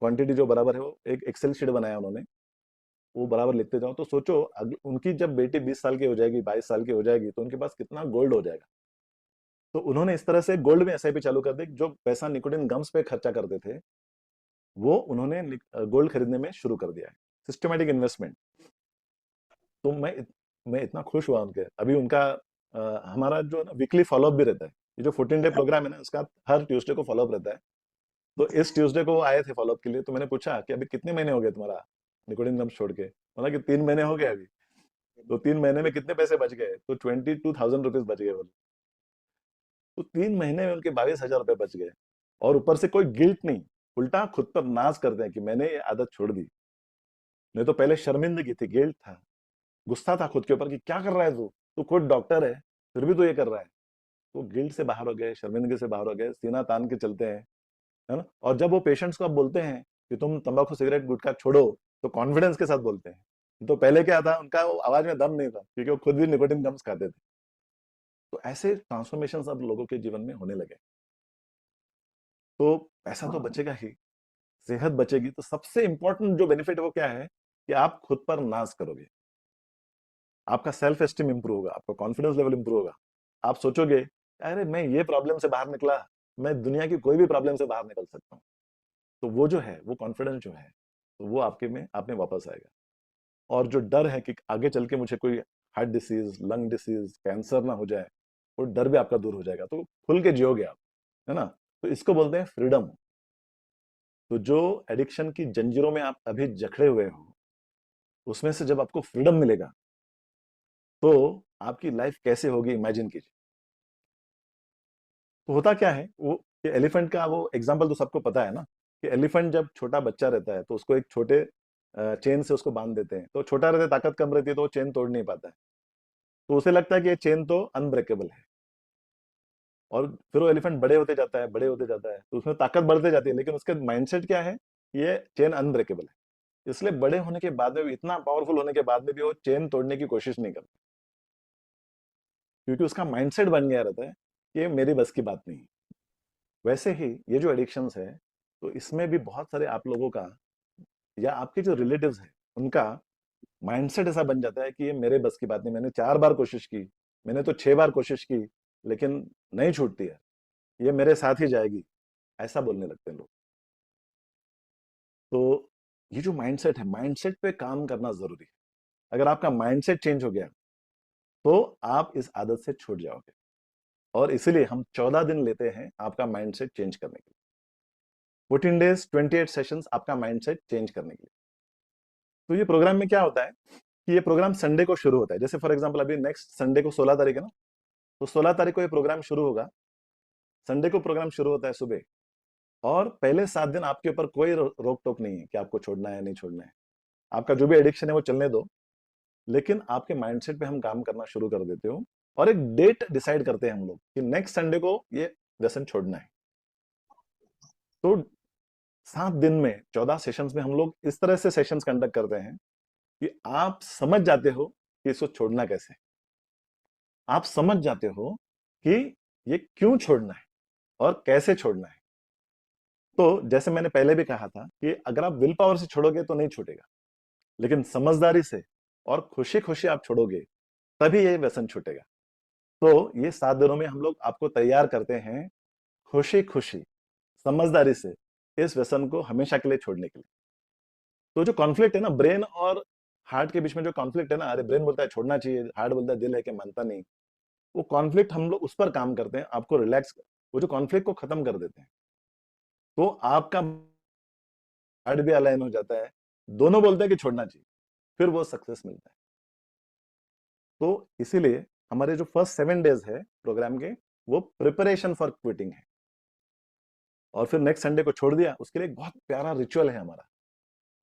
क्वांटिटी जो बराबर है, वो एक एक्सेल शीट बनाया उन्होंने, वो बराबर लिखते जाओ। तो सोचो उनकी जब बेटी 20 साल की हो जाएगी, 22 साल की हो जाएगी, तो उनके पास कितना गोल्ड हो जाएगा। तो उन्होंने इस तरह से गोल्ड में एसआईपी चालू कर दी। जो पैसा निकोटिन गम्स पे खर्चा करते थे, वो उन्होंने गोल्ड खरीदने में शुरू कर दिया है। Systematic investment. तो मैं इतना खुश हुआ उनके। अभी उनका हमारा जो ना वीकली फॉलोअप भी रहता है। ये जो 14 डे प्रोग्राम है ना, उसका हर ट्यूसडे को फॉलोअप रहता है। तो इस ट्यूसडे को वो आए थे फॉलोअप के लिए। तो मैंने पूछा कि अभी कितने महीने हो गए तुम्हारा निकोटिन गम छोड़ के? बोला कि 3 महीने हो गए अभी। तो 3 महीने में कितने पैसे बच गए? तो 22,000 रुपीज बच गए बोले। तो 3 महीने में उनके 22,000 रुपये बच गए। और ऊपर से कोई गिल्ट नहीं, उल्टा खुद पर नाज करते हैं कि मैंने ये आदत छोड़ दी। नहीं तो पहले शर्मिंदगी थी, गिल्ट था, गुस्सा था खुद के ऊपर कि क्या कर रहा है तू, तू खुद डॉक्टर है, फिर भी तू ये कर रहा है। तो गिल्ट से बाहर हो गए, शर्मिंदगी से बाहर हो गए, सीना तान के चलते हैं, है ना। और जब वो पेशेंट्स को आप बोलते हैं कि तुम तंबाकू सिगरेट गुटखा छोड़ो, तो कॉन्फिडेंस के साथ बोलते हैं। तो पहले क्या था, उनका वो आवाज में दम नहीं था क्योंकि वो खुद भी निकोटिन गम्स खाते थे। तो ऐसे ट्रांसफॉर्मेशन अब लोगों के जीवन में होने लगे। तो पैसा तो बचेगा ही, सेहत बचेगी। तो सबसे इंपॉर्टेंट जो बेनिफिट है वो क्या है कि आप खुद पर नाज करोगे, आपका सेल्फ एस्टीम इंप्रूव होगा, आपका कॉन्फिडेंस लेवल इंप्रूव होगा। आप सोचोगे अरे मैं ये प्रॉब्लम से बाहर निकला, मैं दुनिया की कोई भी प्रॉब्लम से बाहर निकल सकता हूँ। तो वो जो है, वो कॉन्फिडेंस जो है, तो वो आपके में आप में वापस आएगा। और जो डर है कि आगे चल के मुझे कोई heart disease, lung disease, cancer ना हो जाए, वो डर भी आपका दूर हो जाएगा। तो खुल के जियोगे आप, है ना। तो इसको बोलते हैं फ्रीडम। तो जो एडिक्शन की जंजीरों में आप अभी जकड़े हुए हो, उसमें से जब आपको फ्रीडम मिलेगा, तो आपकी लाइफ कैसे होगी इमेजिन कीजिए। तो होता क्या है वो, कि एलिफेंट का वो एग्जाम्पल तो सबको पता है ना, कि एलिफेंट जब छोटा बच्चा रहता है तो उसको एक छोटे चेन से उसको बांध देते हैं। तो छोटा रहता है, ताकत कम रहती है, तो वो चेन तोड़ नहीं पाता है। तो उसे लगता है कि ये चेन तो अनब्रेकेबल है। और फिर वो एलिफेंट बड़े होते जाता है, बड़े होते जाता है, तो उसमें ताकत बढ़ते जाती है, लेकिन उसका माइंडसेट क्या है, ये चेन अनब्रेकेबल है। इसलिए बड़े होने के बाद में भी, इतना पावरफुल होने के बाद में भी, वो चेन तोड़ने की कोशिश नहीं करता, क्योंकि उसका माइंडसेट बन गया रहता है कि ये मेरी बस की बात नहीं। वैसे ही ये जो एडिक्शंस है, तो इसमें भी बहुत सारे आप लोगों का या आपके जो रिलेटिव्स हैं उनका माइंडसेट ऐसा बन जाता है कि ये मेरे बस की बात नहीं, मैंने 4 बार कोशिश की, मैंने तो 6 बार कोशिश की, लेकिन नहीं छूटती है, ये मेरे साथ ही जाएगी, ऐसा बोलने लगते हैं लोग। तो ये जो माइंडसेट है, माइंडसेट पे काम करना जरूरी है। अगर आपका माइंडसेट चेंज हो गया तो आप इस आदत से छूट जाओगे। और इसीलिए हम 14 दिन लेते हैं आपका माइंडसेट चेंज करने के लिए। 14 डेज 28 सेशंस आपका माइंडसेट चेंज करने के लिए। तो ये प्रोग्राम में क्या होता है कि ये प्रोग्राम संडे को शुरू होता है। जैसे फॉर एग्जांपल अभी नेक्स्ट संडे को 16 तारीख है ना, तो 16 तारीख को ये प्रोग्राम शुरू होगा। संडे को प्रोग्राम शुरू होता है सुबह, और पहले 7 दिन आपके ऊपर कोई रोक टोक नहीं है कि आपको छोड़ना है नहीं छोड़ना है। आपका जो भी एडिक्शन है वो चलने दो, लेकिन आपके माइंडसेट पे हम काम करना शुरू कर देते हो। और एक डेट डिसाइड करते हैं हम लोग कि नेक्स्ट संडे को ये व्यसन छोड़ना है। तो 7 दिन में 14 सेशंस में हम लोग इस तरह से सेशंस कंडक्ट करते हैं कि आप समझ जाते हो कि इसको छोड़ना कैसे है। आप समझ जाते हो कि ये क्यों छोड़ना है और कैसे छोड़ना है। तो जैसे मैंने पहले भी कहा था कि अगर आप विल पावर से छोड़ोगे तो नहीं छूटेगा, लेकिन समझदारी से और खुशी खुशी आप छोड़ोगे तभी ये व्यसन छूटेगा। तो ये 7 दिनों में हम लोग आपको तैयार करते हैं खुशी खुशी, समझदारी से इस व्यसन को हमेशा के लिए छोड़ने के लिए। तो जो कॉन्फ्लिक्ट है ना ब्रेन और हार्ट के बीच में, जो कॉन्फ्लिक्ट है ना, अरे ब्रेन बोलता है छोड़ना चाहिए, हार्ट बोलता है दिल है कि मानता नहीं, वो कॉन्फ्लिक्ट हम लोग उस पर काम करते हैं, आपको रिलैक्स, वो जो कॉन्फ्लिक्ट को खत्म कर देते हैं। तो आपका हार्ट भी अलाइन हो जाता है, दोनों बोलते हैं कि छोड़ना चाहिए, फिर वो सक्सेस मिलता है। तो इसीलिए हमारे जो फर्स्ट 7 डेज है प्रोग्राम के, वो प्रिपरेशन फॉर क्विटिंग है। और फिर नेक्स्ट संडे को छोड़ दिया, उसके लिए एक बहुत प्यारा रिचुअल है हमारा।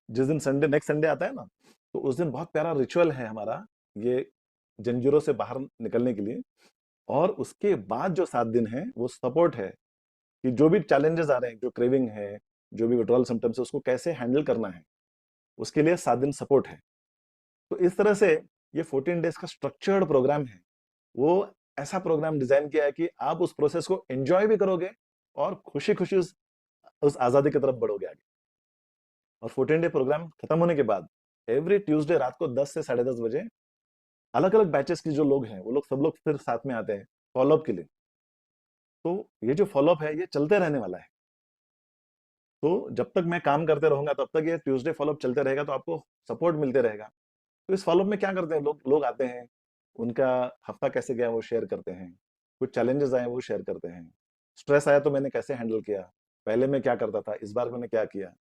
जिस दिन संडे नेक्स्ट संडे आता है ना, तो उस दिन बहुत प्यारा रिचुअल है हमारा, ये जंजीरों से बाहर निकलने के लिए। और उसके बाद जो 7 दिन है वो सपोर्ट है कि जो भी चैलेंजेस आ रहे हैं, जो क्रेविंग है, जो भी विड्रॉल सिम्टम्स है, उसको कैसे हैंडल करना है, उसके लिए 7 दिन सपोर्ट है। तो इस तरह से ये 14 डेज का स्ट्रक्चर्ड प्रोग्राम है। वो ऐसा प्रोग्राम डिजाइन किया है कि आप उस प्रोसेस को एंजॉय भी करोगे और खुशी खुशी उस आजादी की तरफ बढ़ोगे आगे। और 14 डे प्रोग्राम खत्म होने के बाद एवरी ट्यूसडे रात को 10 से 10:30 बजे अलग अलग बैचेस के जो लोग हैं, वो लोग सब लोग फिर साथ में आते हैं फॉलोअप के लिए। तो ये जो फॉलोअप है ये चलते रहने वाला है। तो जब तक मैं काम करते रहूंगा तब तक ये ट्यूसडे फॉलोअप चलते रहेगा, तो आपको सपोर्ट मिलते रहेगा। तो इस फॉलोअप में क्या करते हैं लोग लोग आते हैं, उनका हफ्ता कैसे गया वो शेयर करते हैं, कुछ चैलेंजेस आए वो शेयर करते हैं, स्ट्रेस आया तो मैंने कैसे हैंडल किया, पहले मैं क्या करता था, इस बार मैंने क्या किया।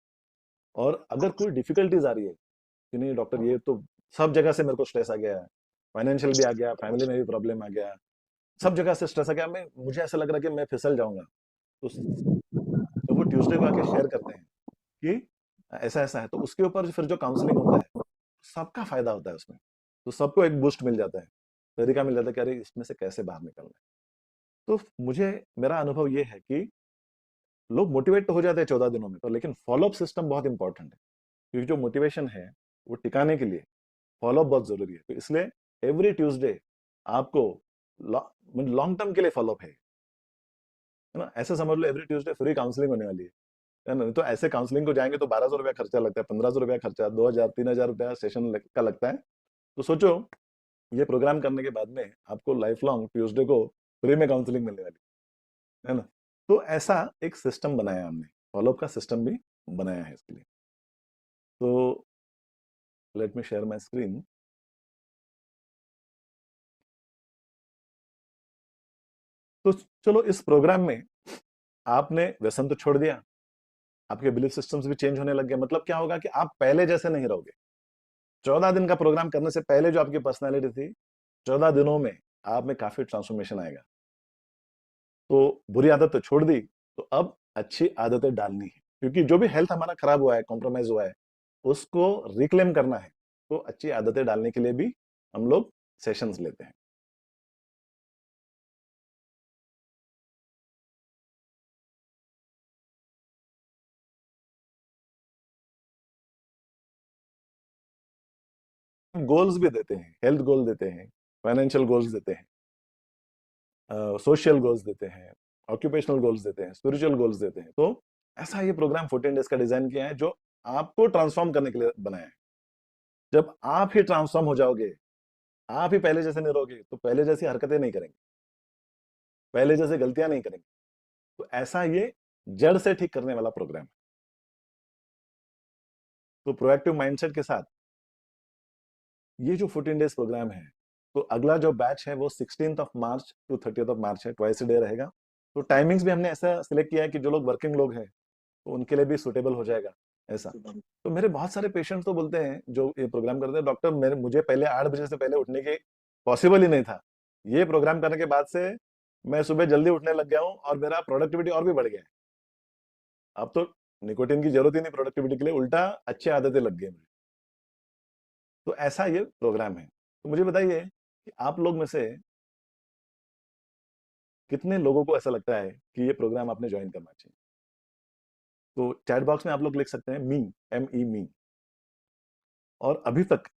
और अगर कोई डिफिकल्टीज आ रही है कि नहीं डॉक्टर ये तो सब जगह से मेरे को स्ट्रेस आ गया है, फाइनेंशियल भी आ गया, फैमिली में भी प्रॉब्लम आ गया, सब जगह से स्ट्रेस आ गया, मैं मुझे ऐसा लग रहा है कि मैं फिसल जाऊंगा, तो जब वो ट्यूसडे को आके शेयर करते हैं कि ऐसा ऐसा है, तो उसके ऊपर फिर जो काउंसलिंग होता है सबका फायदा होता है उसमें। तो सबको एक बूस्ट मिल जाता है, तरीका मिल जाता है कि अरे इसमें से कैसे बाहर निकलना है। तो मुझे मेरा अनुभव ये है कि लोग मोटिवेट तो हो जाते हैं 14 दिनों में, तो लेकिन फॉलोअप सिस्टम बहुत इंपॉर्टेंट है, क्योंकि जो मोटिवेशन है वो टिकाने के लिए फॉलोअप बहुत जरूरी है। तो इसलिए एवरी ट्यूसडे आपको लॉन्ग टर्म के लिए फॉलोअप है ना। ऐसे समझ लो एवरी ट्यूसडे फ्री काउंसलिंग होने वाली है ना। तो ऐसे काउंसलिंग को जाएंगे तो 1200 रुपया खर्चा लगता है, 1500 रुपया खर्चा, 2000 3000 रुपया सेशन का लगता है। तो सोचो ये प्रोग्राम करने के बाद में आपको लाइफ लॉन्ग ट्यूसडे को फ्री में काउंसलिंग मिलने वाली है ना। तो ऐसा एक सिस्टम बनाया हमने, फॉलोअप का सिस्टम भी बनाया है इसके लिए। तो let me share my screen. तो चलो इस प्रोग्राम में आपने व्यसन तो छोड़ दिया, आपके बिलीफ सिस्टम्स भी चेंज होने लग गए। मतलब क्या होगा कि आप पहले जैसे नहीं रहोगे। 14 दिन का प्रोग्राम करने से पहले जो आपकी पर्सनैलिटी थी, 14 दिनों में आप में काफी ट्रांसफॉर्मेशन आएगा। तो बुरी आदत तो छोड़ दी, तो अब अच्छी आदतें डालनी है, क्योंकि जो भी हेल्थ हमारा खराब हुआ है, कॉम्प्रोमाइज हुआ है, उसको रिक्लेम करना है। तो अच्छी आदतें डालने के लिए भी हम लोग सेशंस लेते हैं। गोल्स भी देते हैं, हेल्थ गोल देते हैं, फाइनेंशियल गोल्स देते हैं, सोशल गोल्स देते हैं, ऑक्यूपेशनल गोल्स देते हैं, स्पिरिचुअल गोल्स देते हैं। तो ऐसा ये प्रोग्राम 14 डेज का डिजाइन किया है, जो आपको ट्रांसफॉर्म करने के लिए बनाया है। जब आप ही ट्रांसफॉर्म हो जाओगे, आप ही पहले जैसे नहीं रहोगे, तो पहले जैसी हरकतें नहीं करेंगे, पहले जैसे गलतियां नहीं करेंगे। तो ऐसा ये जड़ से ठीक करने वाला प्रोग्राम है। तो प्रोएक्टिव माइंडसेट के साथ ये जो 14 डेज प्रोग्राम है, तो अगला जो बैच है वो 16th of March two 30th of March है, ट्वाइस डे रहेगा। तो टाइमिंग्स भी हमने ऐसा सिलेक्ट किया है कि जो लोग वर्किंग लोग हैं तो उनके लिए भी सुटेबल हो जाएगा ऐसा। तो मेरे बहुत सारे पेशेंट्स तो बोलते हैं जो ये प्रोग्राम करते हैं, डॉक्टर मेरे मुझे पहले 8 बजे से पहले उठने के पॉसिबल ही नहीं था, ये प्रोग्राम करने के बाद से मैं सुबह जल्दी उठने लग गया हूँ और मेरा प्रोडक्टिविटी और भी बढ़ गया है। अब तो निकोटीन की जरूरत ही नहीं प्रोडक्टिविटी के लिए, उल्टा अच्छी आदतें लग गई मुझे। तो ऐसा ये प्रोग्राम है। तो मुझे बताइए कि आप लोग में से कितने लोगों को ऐसा लगता है कि ये प्रोग्राम आपने ज्वाइन करना चाहिए? तो चैट बॉक्स में आप लोग लिख सकते हैं मी, मी। और अभी तक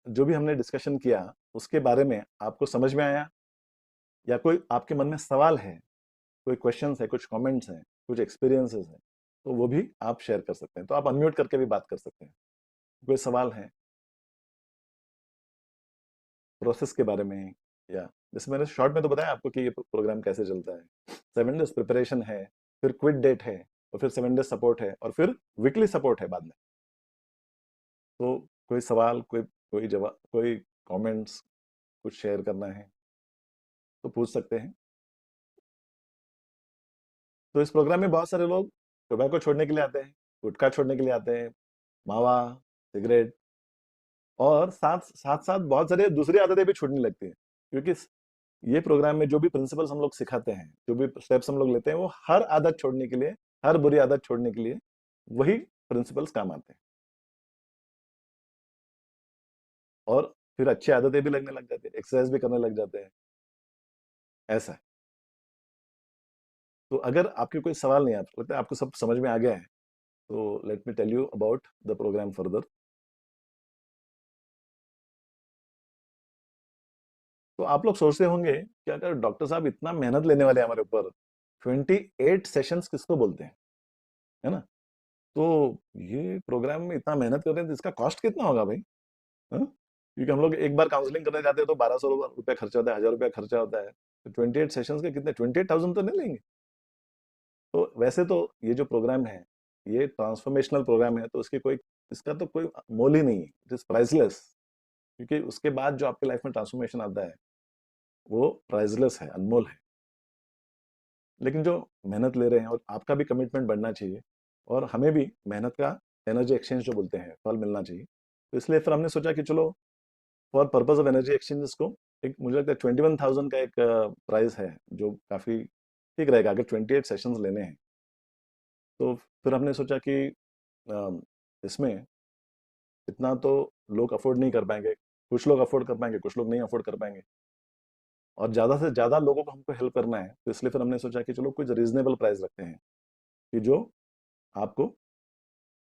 जो भी हमने डिस्कशन किया उसके बारे में आपको समझ में आया, या कोई आपके मन में सवाल है, कोई क्वेश्चंस है, कुछ कमेंट्स हैं, कुछ एक्सपीरियंसेस हैं, तो वो भी आप शेयर कर सकते हैं। तो आप अनम्यूट करके भी बात कर सकते हैं। कोई सवाल है प्रोसेस के बारे में, या जैसे मैंने शॉर्ट में तो बताया आपको कि ये प्रोग्राम कैसे चलता है। 7 डेज प्रिपरेशन है, फिर क्विट डेट है, और फिर 7 डेज सपोर्ट है, और फिर वीकली सपोर्ट है बाद में। तो कोई सवाल, कोई जवाब, कोई कमेंट्स, कुछ शेयर करना है तो पूछ सकते हैं। तो इस प्रोग्राम में बहुत सारे लोग टोबैको छोड़ने के लिए आते हैं, गुटखा छोड़ने के लिए आते हैं, मावा, सिगरेट, और साथ साथ साथ बहुत सारे दूसरी आदतें भी छूटने लगती हैं। क्योंकि ये प्रोग्राम में जो भी प्रिंसिपल्स हम लोग सिखाते हैं, जो भी स्टेप्स हम लोग लेते हैं, वो हर आदत छोड़ने के लिए, हर बुरी आदत छोड़ने के लिए वही प्रिंसिपल्स काम आते हैं। और फिर अच्छी आदतें भी लगने लग जाती है, एक्सरसाइज भी करने लग जाते हैं, ऐसा है। तो अगर आपके कोई सवाल नहीं है, आपको लगता है आपको सब समझ में आ गया है, तो let me tell you about the programme further. तो आप लोग सोचते होंगे कि अगर डॉक्टर साहब इतना मेहनत लेने वाले हैं हमारे ऊपर, 28 सेशंस किसको बोलते हैं, है ना? तो ये प्रोग्राम में इतना मेहनत कर रहे हैं तो इसका कॉस्ट कितना होगा भाई? हाँ? क्योंकि हम लोग एक बार काउंसलिंग करने जाते हैं तो 1200 रुपया खर्चा होता है, 1000 रुपया खर्चा होता है। तो 28 सेशंस के कितने, 28,000 तो नहीं लेंगे। तो वैसे तो ये जो प्रोग्राम है, ये ट्रांसफॉर्मेशनल प्रोग्राम है, तो इसकी कोई, इसका तो कोई मोल ही नहीं है, इट इज प्राइसलेस। क्योंकि उसके बाद जो आपके लाइफ में ट्रांसफॉर्मेशन आता है वो प्राइसलेस है, अनमोल है। लेकिन जो मेहनत ले रहे हैं, और आपका भी कमिटमेंट बढ़ना चाहिए, और हमें भी मेहनत का एनर्जी एक्सचेंज जो बोलते हैं, फल मिलना चाहिए। तो इसलिए फिर हमने सोचा कि चलो, for purpose of energy exchange को, एक मुझे लगता है 21,000 का एक प्राइस है, जो काफ़ी ठीक रहेगा अगर 28 सेशंस लेने हैं। तो फिर हमने सोचा कि इसमें इतना तो लोग अफोर्ड नहीं कर पाएंगे, कुछ लोग अफोर्ड कर पाएंगे, कुछ लोग नहीं अफोर्ड कर पाएंगे, और ज़्यादा से ज़्यादा लोगों को हमको हेल्प करना है। तो इसलिए फिर हमने सोचा कि चलो कुछ रीजनेबल प्राइस रखते हैं, कि जो आपको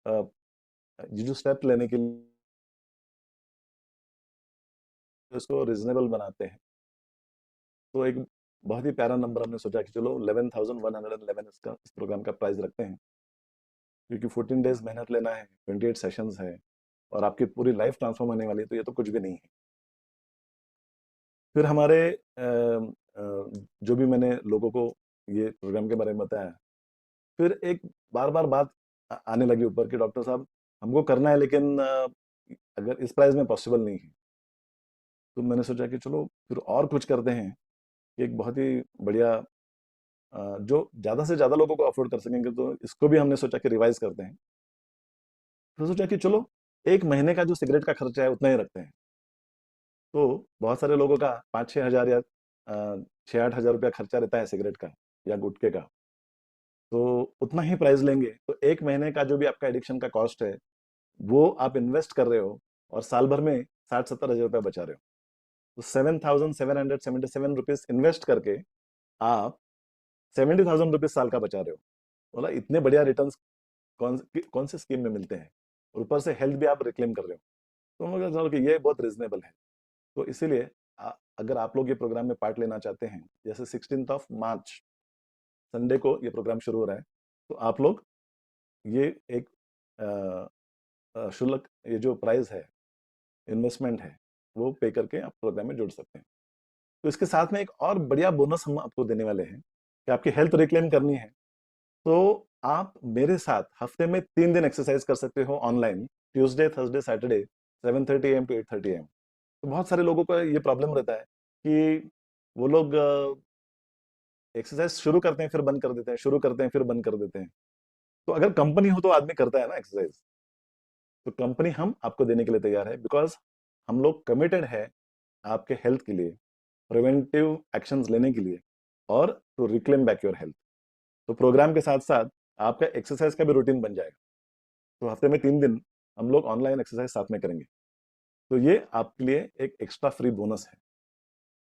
ये जो स्टेप लेने के लिए इसको रीजनेबल बनाते हैं। तो एक बहुत ही प्यारा नंबर हमने सोचा कि चलो 11,111 इसका, इस प्रोग्राम का प्राइस रखते हैं। क्योंकि 14 डेज मेहनत लेना है, 28 सेशंस है, और आपकी पूरी लाइफ ट्रांसफॉर्म होने वाली है, तो ये तो कुछ भी नहीं है। फिर हमारे जो भी मैंने लोगों को ये प्रोग्राम के बारे में बताया, फिर एक बार बार बात आने लगी ऊपर कि डॉक्टर साहब हमको करना है, लेकिन अगर इस प्राइस में पॉसिबल नहीं है। तो मैंने सोचा कि चलो फिर और कुछ करते हैं, एक बहुत ही बढ़िया, जो ज़्यादा से ज़्यादा लोगों को अफोर्ड कर सकेंगे, तो इसको भी हमने सोचा कि रिवाइज करते हैं। फिर सोचा कि चलो एक महीने का जो सिगरेट का खर्चा है उतना ही रखते हैं। तो बहुत सारे लोगों का 5-6 हज़ार या 6-8 हज़ार रुपया खर्चा रहता है सिगरेट का या गुटखे का। तो उतना ही प्राइस लेंगे, तो एक महीने का जो भी आपका एडिक्शन का कॉस्ट है, वो आप इन्वेस्ट कर रहे हो, और साल भर में 60-70 हज़ार रुपया बचा रहे हो। तो 7,777 रुपीज इन्वेस्ट करके आप 70,000 रुपीज साल का बचा रहे हो। बोला इतने बढ़िया रिटर्न कौन कौन से स्कीम में मिलते हैं, और ऊपर से हेल्थ भी आप रिक्लेम कर रहे हो। तो मुझे लगा कि ये बहुत रिजनेबल है। तो इसीलिए अगर आप लोग ये प्रोग्राम में पार्ट लेना चाहते हैं, जैसे 16th ऑफ मार्च संडे को ये प्रोग्राम शुरू हो रहा है, तो आप लोग ये एक शुल्क, ये जो प्राइस है, इन्वेस्टमेंट है, वो पे करके आप प्रोग्राम में जुड़ सकते हैं। तो इसके साथ में एक और बढ़िया बोनस हम आपको देने वाले हैं कि आपकी हेल्थ रिक्लेम करनी है तो आप मेरे साथ हफ्ते में 3 दिन एक्सरसाइज कर सकते हो online, Tuesday, Thursday, Saturday, 7:30 AM to 8:30 AM। तो बहुत सारे लोगों का ये प्रॉब्लम रहता है कि वो लोग एक्सरसाइज शुरू करते हैं फिर बंद कर देते हैं, शुरू करते हैं फिर बंद कर देते हैं। तो अगर कंपनी हो तो आदमी करता है ना एक्सरसाइज। तो कंपनी हम आपको देने के लिए तैयार है, बिकॉज हम लोग कमिटेड है आपके हेल्थ के लिए, प्रिवेंटिव एक्शंस लेने के लिए, और to reclaim back your health. तो प्रोग्राम के साथ साथ आपका एक्सरसाइज का भी रूटीन बन जाएगा। तो हफ्ते में 3 दिन हम लोग ऑनलाइन एक्सरसाइज साथ में करेंगे। तो ये आपके लिए एक एक्स्ट्रा फ्री बोनस है।